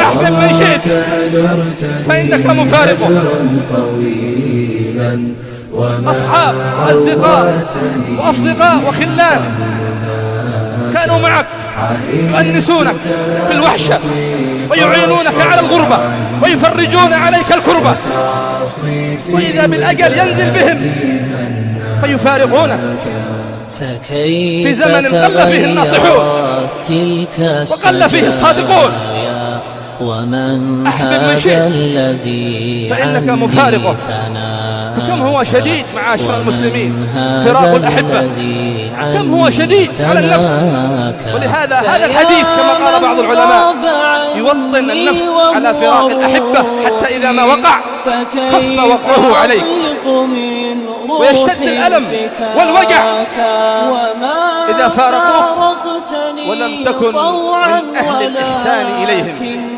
أحبب من شئت فإنك مفارقه. أصحاب أصدقاء وخلان كانوا معك يؤنسونك في الوحشة ويعينونك على الغربة ويفرجون عليك الكربة، وإذا بالأجل ينزل بهم فيفارقونك في زمن قل فيه الناصحون وقل فيه الصادقون. أحبب من شئت فإنك مفارقه. فكم هو شديد معاشر المسلمين فراق الأحبة، كم هو شديد على النفس. ولهذا هذا الحديث كما قال بعض العلماء يوطن النفس على فراق الأحبة حتى إذا ما وقع خف وقعه عليك ويشتد الألم والوجع إذا فارقوك ولم تكن من أهل الإحسان إليهم.